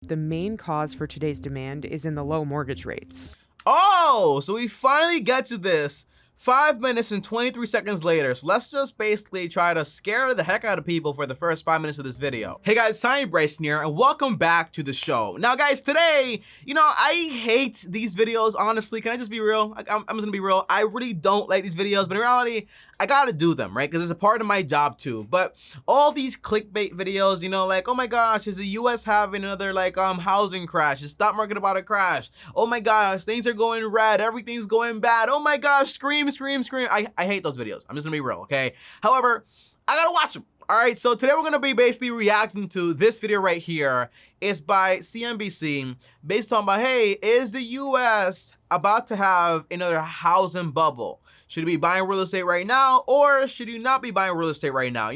The main cause for today's demand is in the low mortgage rates. Oh, so we finally get to this 5 minutes and 23 seconds later. So let's just basically try to scare the heck out of people for the first 5 minutes of this video. Hey guys, Bryson here, and welcome back to the show. Now guys, today, I hate these videos, honestly. Can I just be real? I'm just gonna be real. I really don't like these videos, but in reality, I gotta do them, right? Because it's a part of my job too. But all these clickbait videos, like, oh my gosh, is the US having another housing crash? Is stock market about to crash? Oh my gosh, things are going red, everything's going bad. Oh my gosh, scream, scream, scream. I hate those videos. I'm just gonna be real, okay? However, I gotta watch them. All right, so today we're gonna be basically reacting to this video right here. It's by CNBC, based on hey, is the US about to have another housing bubble? Should you be buying real estate right now, or should you not be buying real estate right now?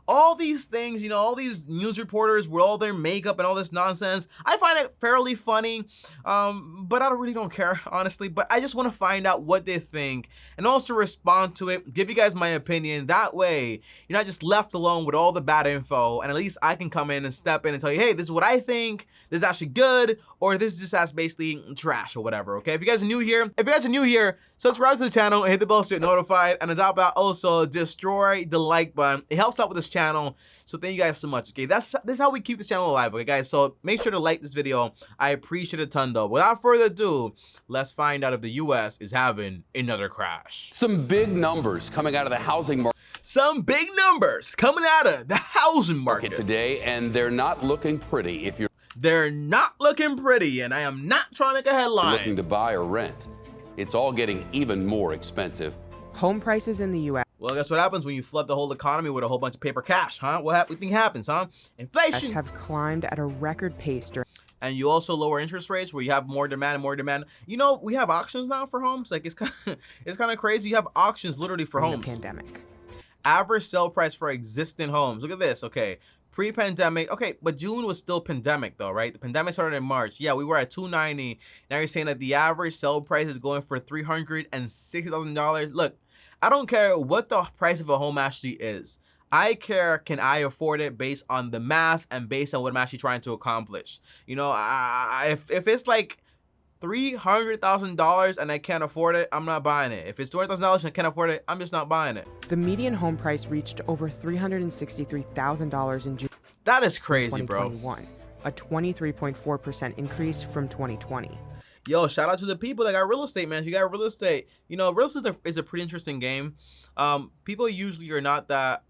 All these things, all these news reporters with all their makeup and all this nonsense, I find it fairly funny, but I really don't care, honestly. But I just want to find out what they think and also respond to it, give you guys my opinion. That way, you're not just left alone with all the bad info, and at least I can come in and step in and tell you, hey, this is what I think, this is actually good, or this is just as basically trash or whatever, okay? If you guys are new here, subscribe to the channel and hit the bell to get notified, and on top of that, also destroy the like button. It helps out with this channel, so thank you guys so much, okay? This is how we keep this channel alive, okay, guys? So make sure to like this video. I appreciate it a ton, though. Without further ado, let's find out if the US is having another crash. Some big numbers coming out of the housing market. Some big numbers coming out of the housing market Today, and they're not looking pretty. If you're They're not looking pretty, and I am not trying to make a headline. looking to buy or rent, it's all getting even more expensive. Home prices in the U.S. Well, guess what happens when you flood the whole economy with a whole bunch of paper cash, huh? What do you think happens, huh? Inflation. have climbed at a record pace during And you also lower interest rates where you have more demand and more demand. We have auctions now for homes. Like, it's kind of crazy. You have auctions literally for homes. the pandemic. Average sale price for existing homes. Look at this, okay. Pre-pandemic, okay, but June was still pandemic though, right? The pandemic started in March. Yeah, we were at $290. Now you're saying that the average sale price is going for $360,000. Look, I don't care what the price of a home actually is. I care, can I afford it based on the math and based on what I'm actually trying to accomplish. If it's like $300,000 and I can't afford it, I'm not buying it. If it's $200,000 and I can't afford it, I'm just not buying it. The median home price reached over $363,000 in June That is crazy, bro. 2021, a 23.4% increase from 2020. Yo, shout out to the people that got real estate, man. If you got real estate, real estate is a pretty interesting game. People usually are not that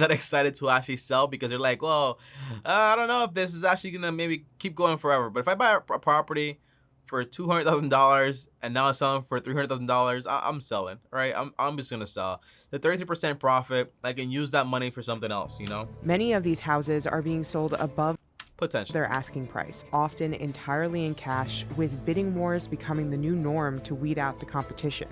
excited to actually sell because they're like, well, I don't know if this is actually gonna maybe keep going forever. But if I buy a property for $200,000 and now I'm selling for $300,000, I'm selling, right? I'm just gonna sell. The 33% profit, I can use that money for something else, Many of these houses are being sold above potential. their asking price, often entirely in cash, with bidding wars becoming the new norm to weed out the competition.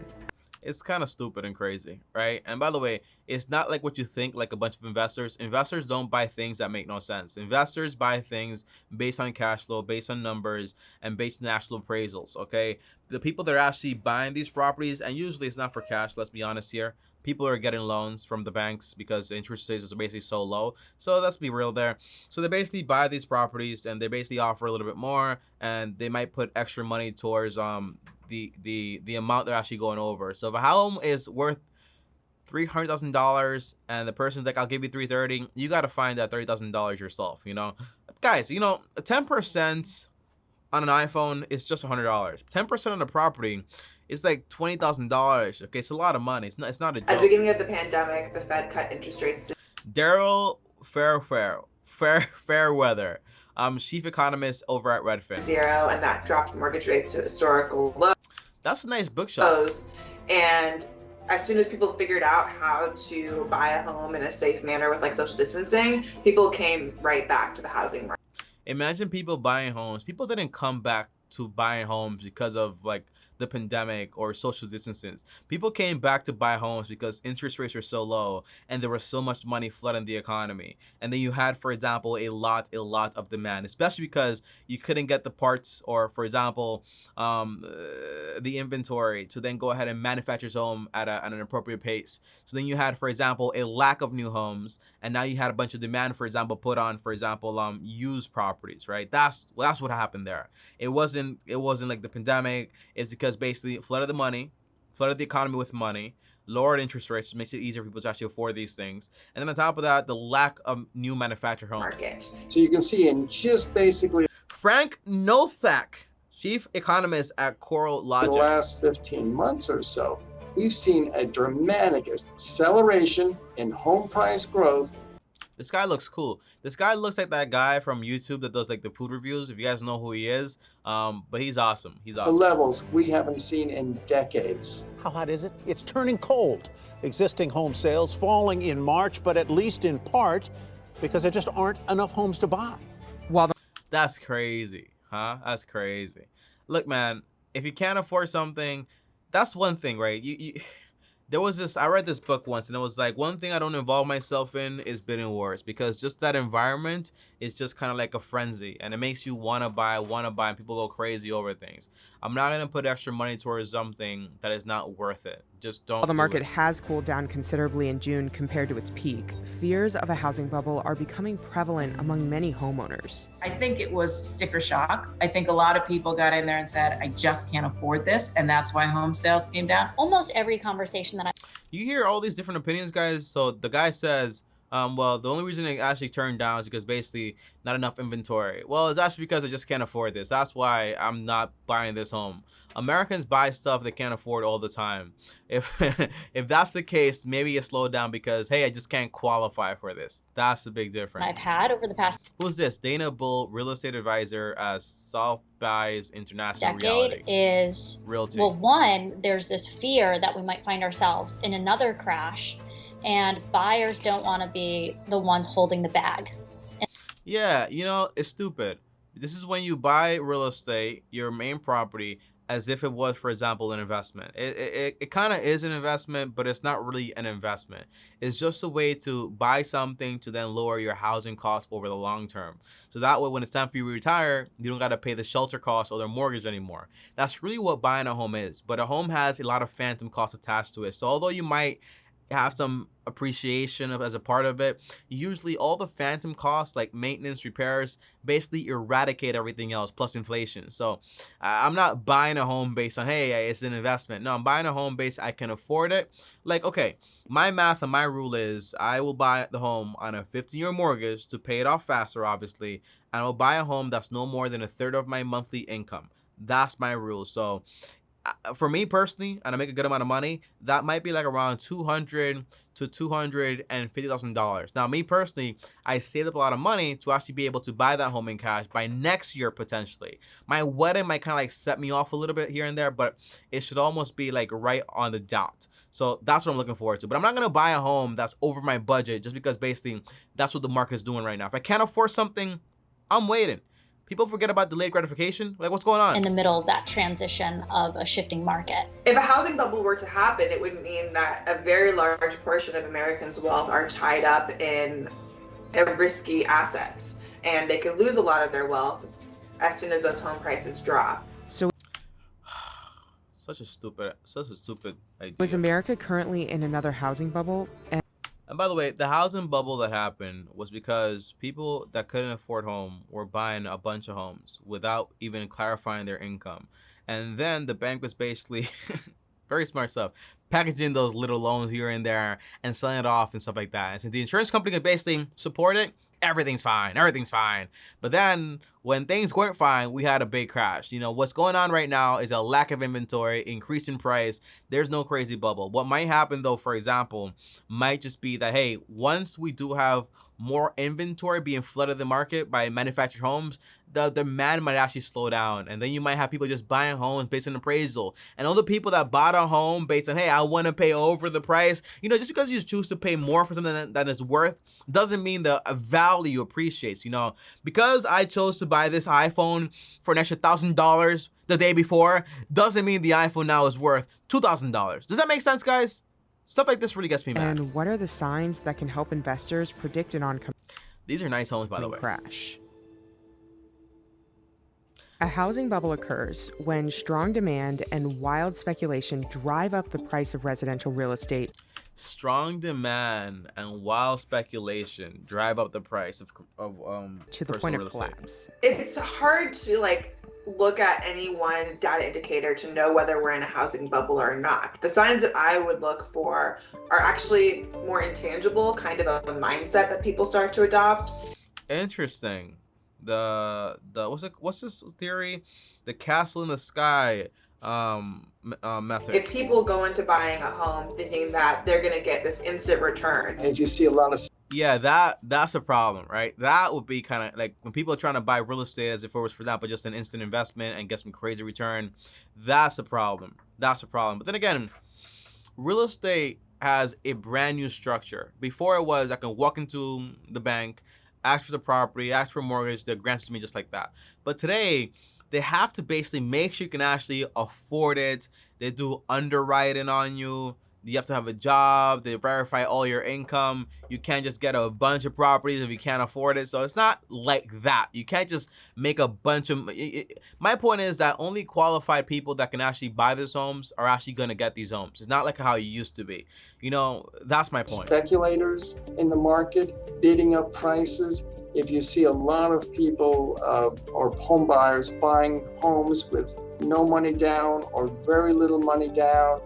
It's kind of stupid and crazy, right? And by the way, it's not like what you think, like a bunch of investors. Investors don't buy things that make no sense. Investors buy things based on cash flow, based on numbers, and based on actual appraisals, okay? The people that are actually buying these properties, and usually it's not for cash, let's be honest here. People are getting loans from the banks because the interest rates are basically so low. So let's be real there. So they basically buy these properties and they basically offer a little bit more, and they might put extra money towards the amount they're actually going over. So if a home is worth $300,000 and the person's like, I'll give you $330,000, you got to find that $30,000 yourself, Guys, 10% on an iPhone is just $100. 10% on a property is like $20,000. Okay, it's a lot of money. It's not a joke. At the beginning of the pandemic, the Fed cut interest rates to Daryl Fairweather, chief economist over at Redfin. 0, and that dropped mortgage rates to historical That's a nice bookshelf. lows. And as soon as people figured out how to buy a home in a safe manner with social distancing, people came right back to the housing market. Imagine people buying homes. People didn't come back to buying homes because of the pandemic or social distances. People came back to buy homes because interest rates were so low and there was so much money flooding the economy. And then you had, for example, a lot of demand, especially because you couldn't get the parts or, for example, the inventory to then go ahead and manufacture your home at an appropriate pace. So then you had, for example, a lack of new homes, and now you had a bunch of demand, for example, put on, for example, used properties, right? That's what happened there. It wasn't like the pandemic. It's because basically it flooded the economy with money, lowered interest rates, which makes it easier for people to actually afford these things. And then on top of that, the lack of new manufactured homes. Market. So you can see in just basically Frank Nothak, chief economist at CoreLogic. the last 15 months or so, we've seen a dramatic acceleration in home price growth. This guy looks cool. This guy looks like that guy from YouTube that does like the food reviews, if you guys know who he is. But he's awesome. He's To awesome. levels we haven't seen in decades. How hot is it? It's turning cold. Existing home sales falling in March, but at least in part because there just aren't enough homes to buy. While the That's crazy, huh? That's crazy. Look, man, if you can't afford something, that's one thing, right? There was this, I read this book once and it was like, one thing I don't involve myself in is bidding wars, because just that environment is just kind of like a frenzy and it makes you want to buy, and people go crazy over things. I'm not going to put extra money towards something that is not worth it. Just don't. While the do market it. has cooled down considerably in June compared to its peak, fears of a housing bubble are becoming prevalent among many homeowners. I think it was sticker shock. I think a lot of people got in there and said, I just can't afford this. And that's why home sales came down. Almost every conversation that You hear all these different opinions, guys. So the guy says, well, the only reason it actually turned down is because basically not enough inventory. Well, it's actually because I just can't afford this. That's why I'm not buying this home. Americans buy stuff they can't afford all the time. If if that's the case, maybe you slow down because, hey, I just can't qualify for this. That's the big difference. I've had over the past Who's this? Dana Bull, real estate advisor at Southby's International decade is, Realty. well, one, there's this fear that we might find ourselves in another crash, and buyers don't want to be the ones holding the bag. Yeah, you know, it's stupid. This is when you buy real estate, your main property, as if it was, for example, an investment. It kind of is an investment, but it's not really an investment. It's just a way to buy something to then lower your housing costs over the long term. So that way, when it's time for you to retire, you don't got to pay the shelter costs or the mortgage anymore. That's really what buying a home is. But a home has a lot of phantom costs attached to it. So although you might have some appreciation as a part of it, usually all the phantom costs like maintenance, repairs, basically eradicate everything else plus inflation. So I'm not buying a home based on, hey, it's an investment. No, I'm buying a home based I can afford it. Like, okay, my math and my rule is I will buy the home on a 15-year mortgage to pay it off faster, obviously, and I'll buy a home that's no more than a third of my monthly income. That's my rule. So for me personally, and I make a good amount of money, that might be like around $200,000 to $250,000. Now, me personally, I saved up a lot of money to actually be able to buy that home in cash by next year potentially. My wedding might kind of like set me off a little bit here and there, but it should almost be like right on the dot. So that's what I'm looking forward to. But I'm not gonna buy a home that's over my budget just because basically that's what the market is doing right now. If I can't afford something, I'm waiting. People forget about delayed gratification. Like, what's going on? In the middle of that transition of a shifting market. If a housing bubble were to happen, it would mean that a very large portion of Americans' wealth are tied up in risky assets, and they could lose a lot of their wealth as soon as those home prices drop. So Such a stupid idea. is America currently in another housing bubble? And by the way, the housing bubble that happened was because people that couldn't afford home were buying a bunch of homes without even clarifying their income. And then the bank was basically, very smart stuff, packaging those little loans here and there and selling it off and stuff like that. And so the insurance company could basically support it. Everything's fine. Everything's fine. But then when things weren't fine, we had a big crash. You know, what's going on right now is a lack of inventory, increase in price. There's no crazy bubble. What might happen though, for example, might just be that, hey, once we do have more inventory being flooded the market by manufactured homes, the demand might actually slow down. And then you might have people just buying homes based on appraisal. And all the people that bought a home based on, hey, I want to pay over the price, you know, just because you choose to pay more for something that is worth doesn't mean the value appreciates, you know. Because I chose to buy this iPhone for an extra $1,000, the day before doesn't mean the iPhone now is worth $2,000. Does that make sense, guys? Stuff like this really gets me mad. And what are the signs that can help investors predict an oncoming These are nice homes, by the way. crash? A housing bubble occurs when strong demand and wild speculation drive up the price of residential real estate. Strong demand and wild speculation drive up the price of To the personal point real of estate. collapse. It's hard to like look at any one data indicator to know whether we're in a housing bubble or not. The signs that I would look for are actually more intangible, kind of a mindset that people start to adopt. Interesting. The what's this theory? The castle in the sky method. If people go into buying a home thinking that they're going to get this instant return, And you see a lot of Yeah, that's a problem, right? That would be kind of like when people are trying to buy real estate as if it was, for example, just an instant investment and get some crazy return. That's a problem. That's a problem. But then again, real estate has a brand new structure. Before it was I can walk into the bank, ask for the property, ask for a mortgage, they're granted to me just like that. But today, they have to basically make sure you can actually afford it. They do underwriting on you. You have to have a job. They verify all your income. You can't just get a bunch of properties if you can't afford it. So it's not like that. You can't just make a bunch of... My point is that only qualified people that can actually buy these homes are actually going to get these homes. It's not like how it used to be. You know, that's my point. speculators in the market bidding up prices. If you see a lot of people or home buyers buying homes with no money down or very little money down.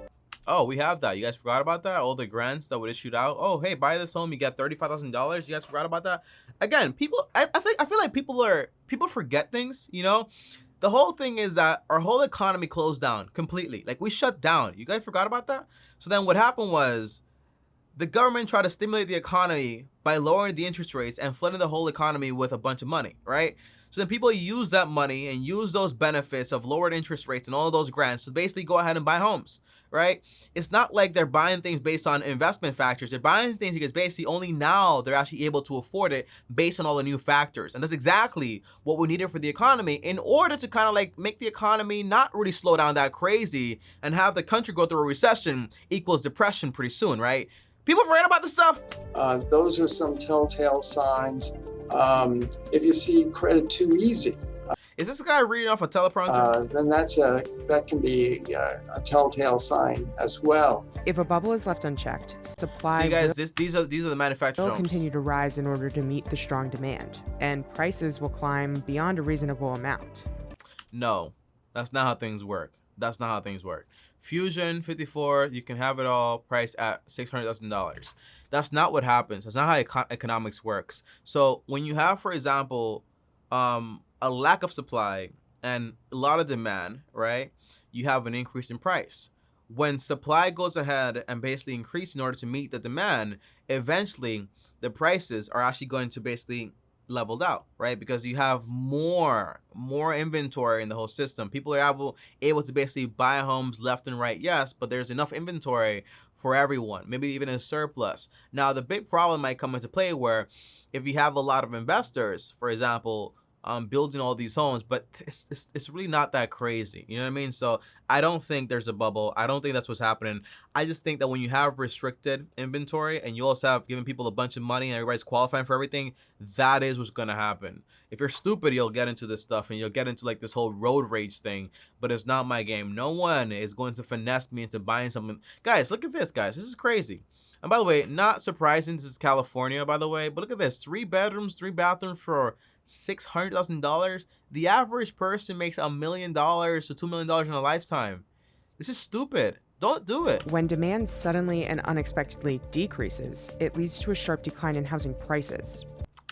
Oh, we have that. You guys forgot about that? All the grants that were issued out. Oh, hey, buy this home, you get $35,000. You guys forgot about that? Again, people, I feel like people forget things, you know? The whole thing is that our whole economy closed down completely. Like, we shut down. You guys forgot about that? So then what happened was the government tried to stimulate the economy by lowering the interest rates and flooding the whole economy with a bunch of money, right? So then people use that money and use those benefits of lowered interest rates and all of those grants to basically go ahead and buy homes, right? It's not like they're buying things based on investment factors. They're buying things because basically only now they're actually able to afford it based on all the new factors. And that's exactly what we needed for the economy in order to kind of like make the economy not really slow down that crazy and have the country go through a recession equals depression pretty soon, right? People forget about this stuff. Those are some telltale signs. If you see credit too easy, Is this guy reading off a teleprompter? then that can be a telltale sign as well. If a bubble is left unchecked, supply See, guys, these are the manufactured will homes. continue to rise in order to meet the strong demand, and prices will climb beyond a reasonable amount. No, that's not how things work. That's not how things work. Fusion 54, you can have it all priced at $600,000. That's not what happens. That's not how economics works. So when you have, for example, a lack of supply and a lot of demand, right? You have an increase in price. When supply goes ahead and basically increase in order to meet the demand, eventually the prices are actually going to basically leveled out, right? Because you have more inventory in the whole system. People are able to basically buy homes left and right, yes, but there's enough inventory for everyone, maybe even a surplus. Now, the big problem might come into play where if you have a lot of investors, for example, building all these homes, but it's really not that crazy. You know what I mean? So I don't think there's a bubble. I don't think that's what's happening. I just think that when you have restricted inventory and you also have given people a bunch of money and everybody's qualifying for everything, that is what's going to happen. If you're stupid, you'll get into this stuff and you'll get into like this whole road rage thing, but it's not my game. No one is going to finesse me into buying something. Guys, look at this, guys. This is crazy. And by the way, not surprising, this is California, by the way, but look at this. 3 bedrooms, 3 bathrooms for $600,000. The average person makes $1 million to $2 million in a lifetime. This is stupid. Don't do it. When demand suddenly and unexpectedly decreases, it leads to a sharp decline in housing prices,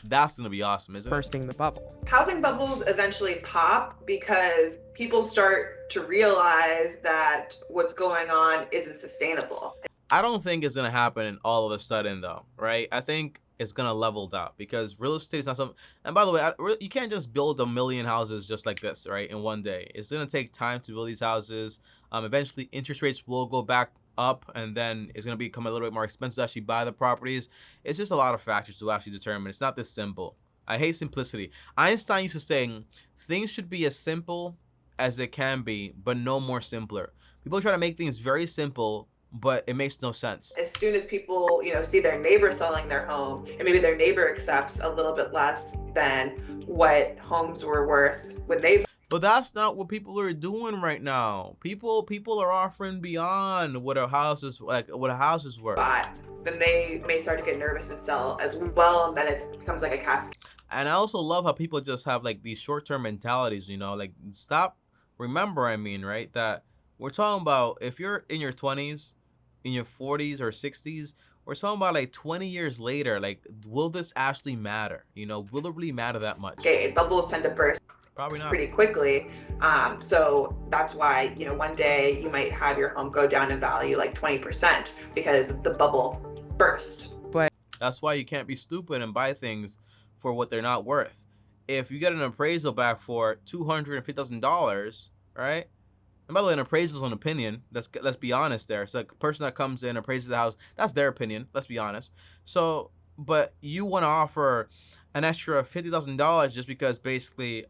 That's gonna be awesome, isn't it? bursting the bubble. housing bubbles eventually pop because people start to realize that what's going on isn't sustainable. I don't think it's gonna happen all of a sudden though, right? I think it's gonna level out because real estate is not something. And by the way, you can't just build 1 million houses just like this, right? In one day, it's gonna take time to build these houses. Eventually, interest rates will go back up, and then it's gonna become a little bit more expensive to actually buy the properties. It's just a lot of factors to actually determine. It's not this simple. I hate simplicity. Einstein used to say things should be as simple as it can be, but no more simpler. People try to make things very simple, but it makes no sense. As soon as people, see their neighbor selling their home, and maybe their neighbor accepts a little bit less than what homes were worth when they. But that's not what people are doing right now. People are offering beyond what a house is worth. Then they may start to get nervous and sell as well, and then it becomes like a cascade. And I also love how people just have like these short-term mentalities, like stop. Remember, right, that we're talking about if you're in your 20s, in your 40s or 60s, we're talking about like 20 years later. Like, will this actually matter? Will it really matter that much? Okay, bubbles tend to burst. Probably not. Pretty quickly. So that's why, one day you might have your home go down in value like 20% because the bubble burst. That's why you can't be stupid and buy things for what they're not worth. If you get an appraisal back for $250,000, right? And by the way, an appraisal is an opinion. Let's be honest there. It's like a person that comes in, appraises the house. That's their opinion. Let's be honest. So, but you want to offer an extra $50,000 just because basically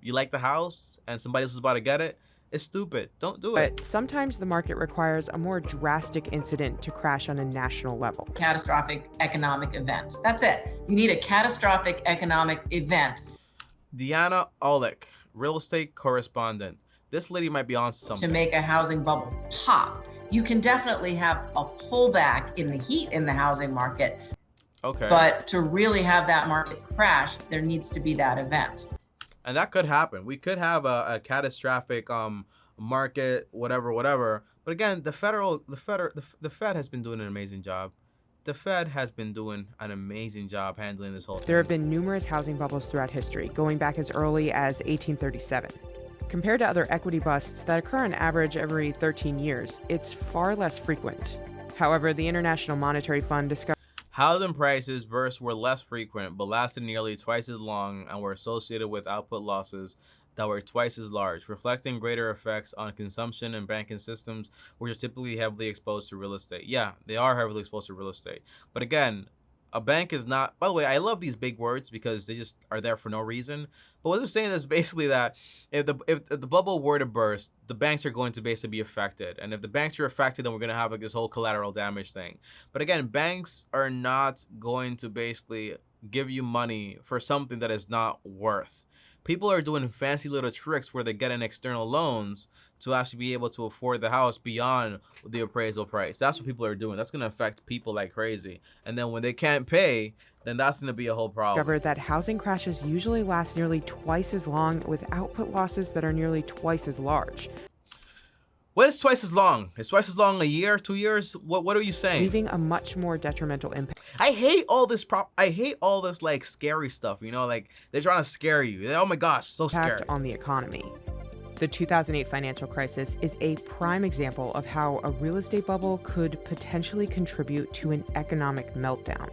you like the house and somebody else is about to get it. It's stupid. Don't do it. But sometimes the market requires a more drastic incident to crash on a national level. Catastrophic economic event. That's it. You need a catastrophic economic event. Deanna Olick, real estate correspondent. This lady might be on something. To make a housing bubble pop. You can definitely have a pullback in the heat in the housing market. Okay. But to really have that market crash, there needs to be that event. And that could happen. We could have a catastrophic market, whatever. But again, the Fed has been doing an amazing job. The Fed has been doing an amazing job handling this whole thing. There have been numerous housing bubbles throughout history, going back as early as 1837. Compared to other equity busts that occur on average every 13 years, it's far less frequent. However, the International Monetary Fund discovered housing prices bursts were less frequent, but lasted nearly twice as long and were associated with output losses that were twice as large, reflecting greater effects on consumption and banking systems, which are typically heavily exposed to real estate. Yeah, they are heavily exposed to real estate. But again, a bank is not, by the way, I love these big words because they just are there for no reason. But what they're saying is basically that if the bubble were to burst, the banks are going to basically be affected. And if the banks are affected, then we're going to have like this whole collateral damage thing. But again, banks are not going to basically give you money for something that is not worth. People are doing fancy little tricks where they get in external loans to actually be able to afford the house beyond the appraisal price. That's what people are doing. That's going to affect people like crazy. And then when they can't pay, then that's going to be a whole problem. Discovered that housing crashes usually last nearly twice as long with output losses that are nearly twice as large. What is twice as long? Is twice as long a year, 2 years? What are you saying? Leaving a much more detrimental impact. I hate all this like scary stuff, like they're trying to scare you. Oh my gosh, so scary. On the economy. The 2008 financial crisis is a prime example of how a real estate bubble could potentially contribute to an economic meltdown.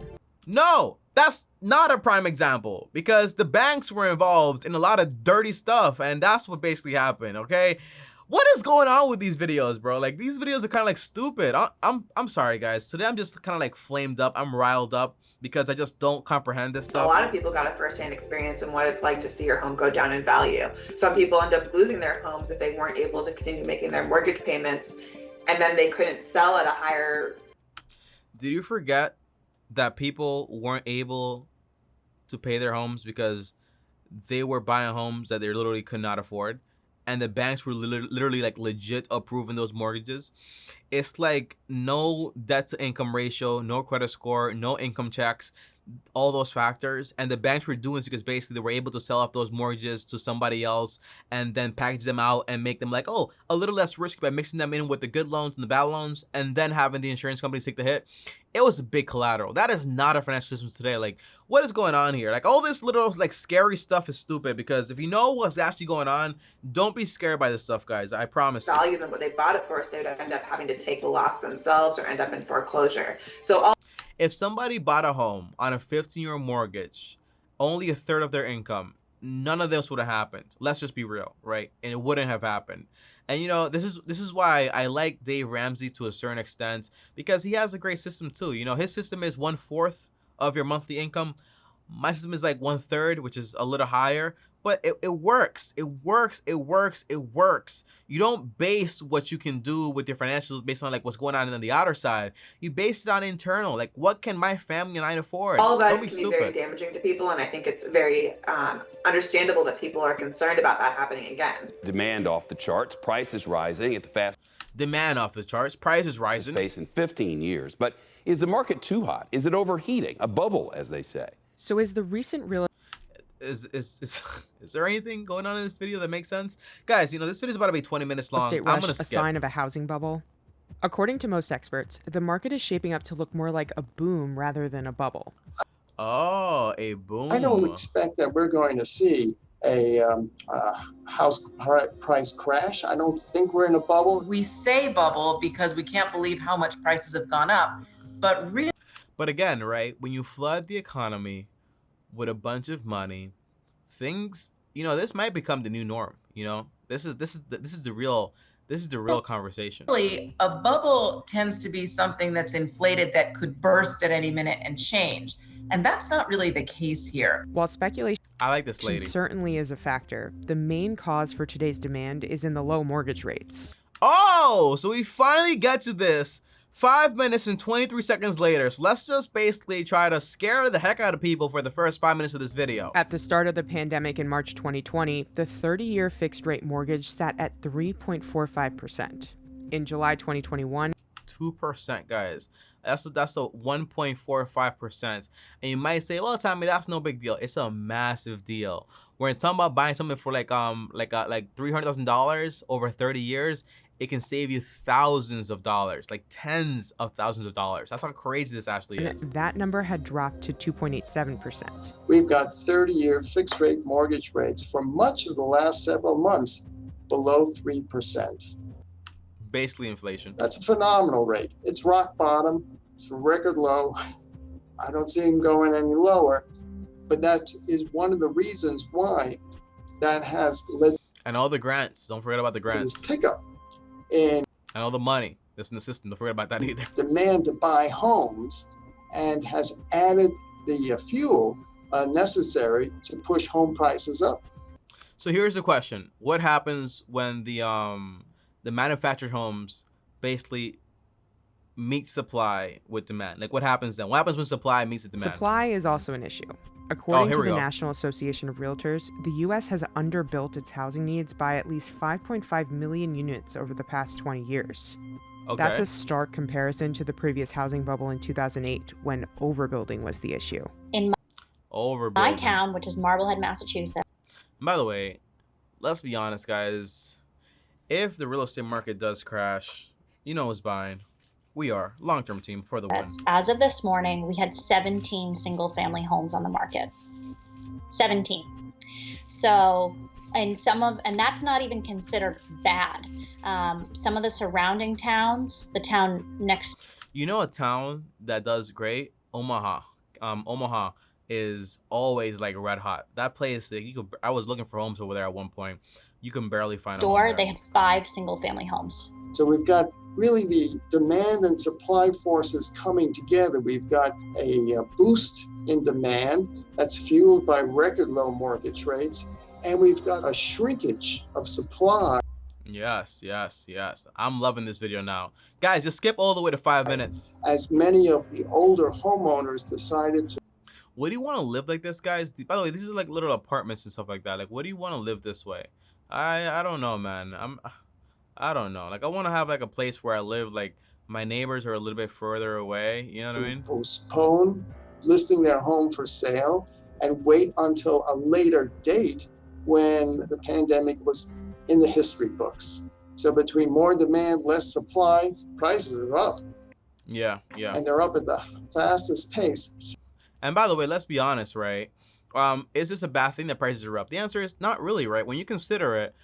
No, that's not a prime example because the banks were involved in a lot of dirty stuff and that's what basically happened, okay? What is going on with these videos, bro? Like, these videos are kind of like stupid. I'm sorry, guys. Today I'm just kind of like flamed up. I'm riled up because I just don't comprehend this stuff. A lot of people got a firsthand experience in what it's like to see your home go down in value. Some people end up losing their homes if they weren't able to continue making their mortgage payments, and then they couldn't sell at a higher. Did you forget that people weren't able to pay their homes because they were buying homes that they literally could not afford? And the banks were literally like legit approving those mortgages. It's like no debt to income ratio, no credit score, no income checks, all those factors. And the banks were doing this because basically they were able to sell off those mortgages to somebody else and then package them out and make them like, oh, a little less risky by mixing them in with the good loans and the bad loans and then having the insurance companies take the hit. It was a big collateral. That is not a financial system today. Like, what is going on here? Like, all this little like scary stuff is stupid because if you know what's actually going on, don't be scared by this stuff, guys. I promise. Value than what they bought it for, so they would end up having to take the loss themselves or end up in foreclosure. So if somebody bought a home on a 15-year mortgage, only a third of their income, none of this would have happened. Let's just be real, right? And it wouldn't have happened. And this is why I like Dave Ramsey to a certain extent because he has a great system too. His system is 1/4 of your monthly income. My system is like 1/3, which is a little higher. but it works. It works. It works. It works. You don't base what you can do with your financials based on like what's going on the outer side. You base it on internal. Like, what can my family and I afford? All of that Don't can be be stupid. very damaging to people, and I think it's very understandable that people are concerned about that happening again. Demand off the charts, prices rising at the fastest Demand off the charts, prices rising. pace in 15 years. But is the market too hot? Is it overheating? A bubble, as they say. So is the recent real Is there anything going on in this video that makes sense? Guys, you know, this video is about to be 20 minutes long. estate I'm rush gonna a skip. sign of a housing bubble? According to most experts, the market is shaping up to look more like a boom rather than a bubble. Oh, a boom. I don't expect that we're going to see a house price crash. I don't think we're in a bubble. We say bubble because we can't believe how much prices have gone up, but really But again, right, when you flood the economy with a bunch of money, things, you know, this might become the new norm. You know, this is the real conversation. a bubble tends to be something that's inflated that could burst at any minute and change. And that's not really the case here. While speculation I like this lady. certainly is a factor, the main cause for today's demand is in the low mortgage rates. Oh, so we finally get to this 5 minutes and 23 seconds later. So let's just basically try to scare the heck out of people for the first 5 minutes of this video. At the start of the pandemic in March 2020, the 30-year fixed-rate mortgage sat at 3.45%. In July 2021, 2%, guys. That's a 1.45%. And you might say, well, Tommy, that's no big deal. It's a massive deal. We're talking about buying something for like $300,000 over 30 years. It can save you thousands of dollars, like tens of thousands of dollars. That's how crazy this actually is. that number had dropped to 2.87%. We've got 30-year fixed rate mortgage rates for much of the last several months below 3%. Basically inflation. That's a phenomenal rate. It's rock bottom. It's a record low. I don't see them going any lower, but that is one of the reasons why that has led And all the grants. Don't forget about the to this grants. pickup in And all the money that's in the system. Don't forget about that either. demand to buy homes and has added the fuel necessary to push home prices up. So here's the question. What happens when the manufactured homes basically meet supply with demand? Like, what happens then? What happens when supply meets the demand? Supply is also an issue. According here to we the go. National Association of Realtors, the U.S. has underbuilt its housing needs by at least 5.5 million units over the past 20 years. Okay. That's a stark comparison to the previous housing bubble in 2008, when overbuilding was the issue. In Overbuilding. my town, which is Marblehead, Massachusetts, And by the way, let's be honest, guys. If the real estate market does crash, you know who's buying. We are. Long-term team for the win. as of this morning, we had 17 single-family homes on the market. 17. So, and that's not even considered bad. Some of the surrounding towns, the town next. You know a town that does great? Omaha. Omaha is always like red hot. That place, like, I was looking for homes over there at one point. You can barely find a home Door, there. they had 5 single-family homes. So we've got really the demand and supply forces coming together. We've got a boost in demand that's fueled by record low mortgage rates, and we've got a shrinkage of supply. Yes. I'm loving this video now. Guys, just skip all the way to 5 minutes. As many of the older homeowners decided to Would you want to live like this, guys? By the way, these are like little apartments and stuff like that. Like, what do you want to live this way? I don't know, man. I don't know. Like, I want to have like a place where I live, like my neighbors are a little bit further away. You know what I mean? postpone listing their home for sale and wait until a later date when the pandemic was in the history books. So between more demand, less supply, prices are up. Yeah. And they're up at the fastest pace. And by the way, let's be honest, right? Is this a bad thing that prices are up? The answer is not really, right? When you consider it,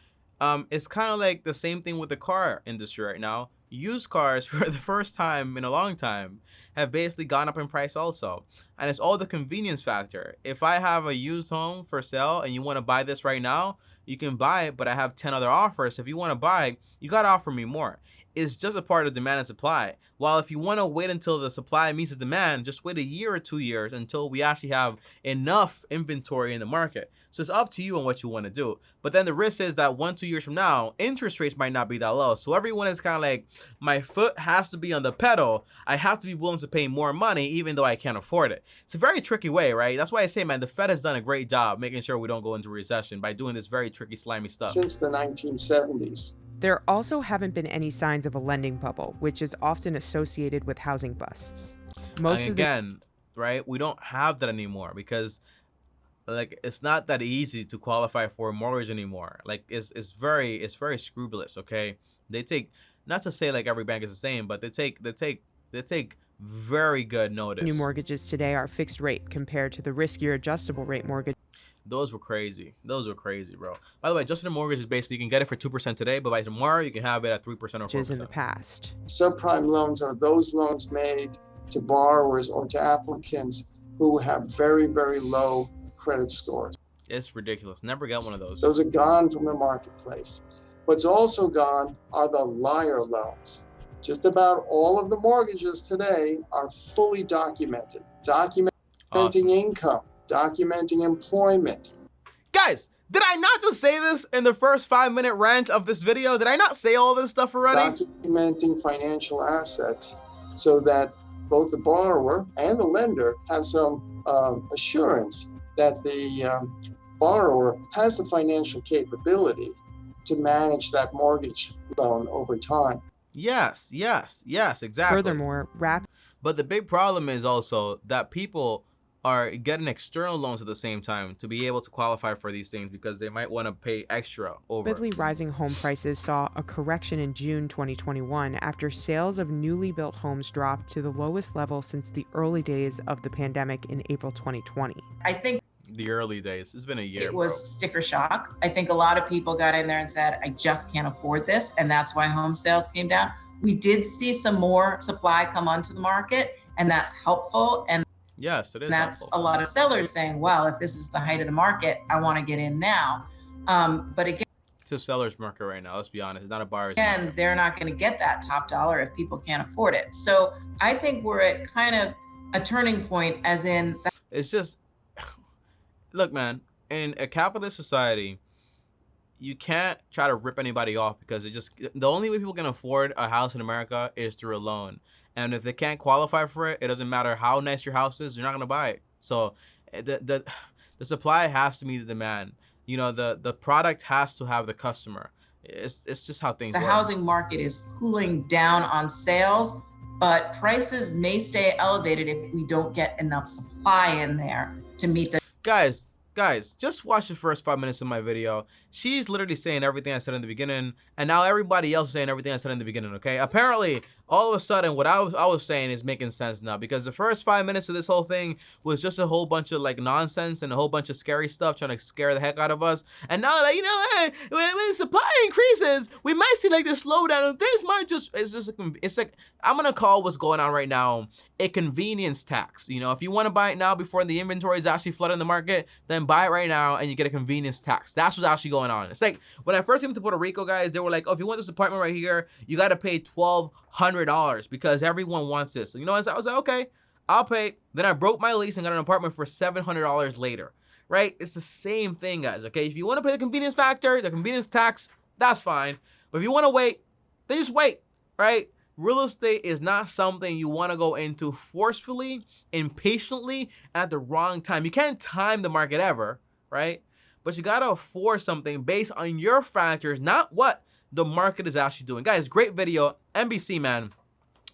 it's kind of like the same thing with the car industry right now. Used cars, for the first time in a long time, have basically gone up in price also. And it's all the convenience factor. If I have a used home for sale and you want to buy this right now, you can buy it, but I have 10 other offers. If you want to buy, you got to offer me more. is just a part of demand and supply. While if you want to wait until the supply meets the demand, just wait a year or 2 years until we actually have enough inventory in the market. So it's up to you on what you want to do. But then the risk is that 1-2 years from now, interest rates might not be that low. So everyone is kind of like, my foot has to be on the pedal. I have to be willing to pay more money even though I can't afford it. It's a very tricky way, right? That's why I say, man, the Fed has done a great job making sure we don't go into recession by doing this very tricky, slimy stuff. Since the 1970s. There also haven't been any signs of a lending bubble, which is often associated with housing busts. And again, right, we don't have that anymore because like it's not that easy to qualify for a mortgage anymore. Like it's very scrupulous, okay? They take, not to say like every bank is the same, but they take very good notice. New mortgages today are fixed rate compared to the riskier adjustable rate mortgage. Those were crazy. Those were crazy, bro. By the way, adjusted mortgage is basically you can get it for 2% today, but by tomorrow you can have it at 3% or 4%. In the past. Subprime loans are those loans made to borrowers or to applicants who have very, very low credit scores. It's ridiculous. Never got one of those. Those are gone from the marketplace. What's also gone are the liar loans. Just about all of the mortgages today are fully documented. Documenting income, documenting employment. Guys, did I not just say this in the first 5-minute rant of this video? Did I not say all this stuff already? Documenting financial assets so that both the borrower and the lender have some assurance that the borrower has the financial capability to manage that mortgage loan over time. Yes, exactly. Furthermore, but the big problem is also that people are getting external loans at the same time to be able to qualify for these things because they might want to pay extra over. Rapidly rising home prices saw a correction in June 2021 after sales of newly built homes dropped to the lowest level since the early days of the pandemic in April 2020. I think the early days. It's been a year. It was sticker shock. I think a lot of people got in there and said, I just can't afford this. And that's why home sales came down. We did see some more supply come onto the market, and that's helpful. And yes, it is. That's helpful. A lot of sellers saying, well, if this is the height of the market, I want to get in now. But again, it's a seller's market right now. Let's be honest. It's not a buyer's market. market. They're not going to get that top dollar if people can't afford it. So I think we're at kind of a turning point, as in. It's just, look, man, in a capitalist society, you can't try to rip anybody off because the only way people can afford a house in America is through a loan. And if they can't qualify for it, it doesn't matter how nice your house is, you're not going to buy it. So the supply has to meet the demand. You know, the product has to have the customer. It's just how things work. The housing market is cooling down on sales, but prices may stay elevated if we don't get enough supply in there to meet the... Guys, just watch the first 5 minutes of my video. She's literally saying everything I said in the beginning, and now everybody else is saying everything I said in the beginning, okay? Apparently, all of a sudden, what I was saying is making sense now, because the first 5 minutes of this whole thing was just a whole bunch of, like, nonsense and a whole bunch of scary stuff trying to scare the heck out of us. And now, like, you know, hey, when supply increases, we might see, like, this slowdown, and things might just, it's like, I'm gonna call what's going on right now a convenience tax. You know, if you want to buy it now before the inventory is actually flooding the market, then buy it right now and you get a convenience tax. That's what's actually going on. It's like when I first came to Puerto Rico, guys, they were like, oh, if you want this apartment right here, you got to pay $1,200 because everyone wants this. So, you know, I was like, okay, I'll pay. Then I broke my lease and got an apartment for $700 later, right? It's the same thing, guys, okay? If you want to pay the convenience factor, the convenience tax, that's fine. But if you want to wait, then just wait, right? Real estate is not something you want to go into forcefully, impatiently, and at the wrong time. You can't time the market ever, right? But you got to afford something based on your factors, not what the market is actually doing. Guys, great video. NBC, man.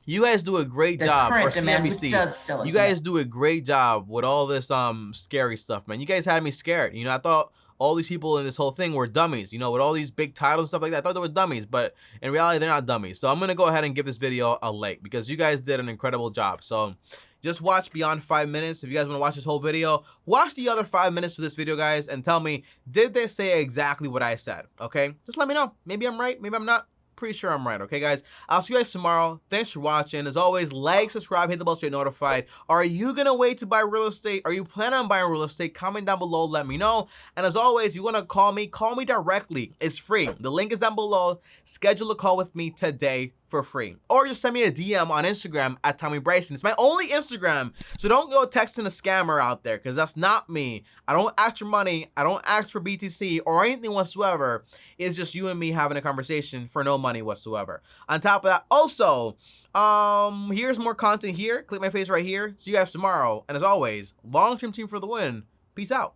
You guys do a great job. Or CNBC. You guys do a great job with all this scary stuff, man. You guys had me scared. You know, I thought all these people in this whole thing were dummies, you know, with all these big titles and stuff like that. I thought they were dummies, but in reality, they're not dummies. So I'm going to go ahead and give this video a like because you guys did an incredible job. So just watch beyond 5 minutes. If you guys want to watch this whole video, watch the other 5 minutes of this video, guys, and tell me, did they say exactly what I said? Okay, just let me know. Maybe I'm right, maybe I'm not. Pretty sure I'm right. Okay, guys, I'll see you guys tomorrow. Thanks for watching. As always, like, subscribe, hit the bell to get notified. Are you gonna wait to buy real estate? Are you planning on buying real estate? Comment down below, let me know. And as always, if you want to call me directly. It's free. The link is down below. Schedule a call with me today for free. Or just send me a DM on Instagram at Tommy Bryson. It's my only Instagram, so don't go texting a scammer out there, because that's not me. I don't ask for money, I don't ask for BTC or anything whatsoever. It's just you and me having a conversation for no money whatsoever. On top of that, also, here's more content here. Click my face right here. See you guys tomorrow. And as always, long-term team for the win. Peace out.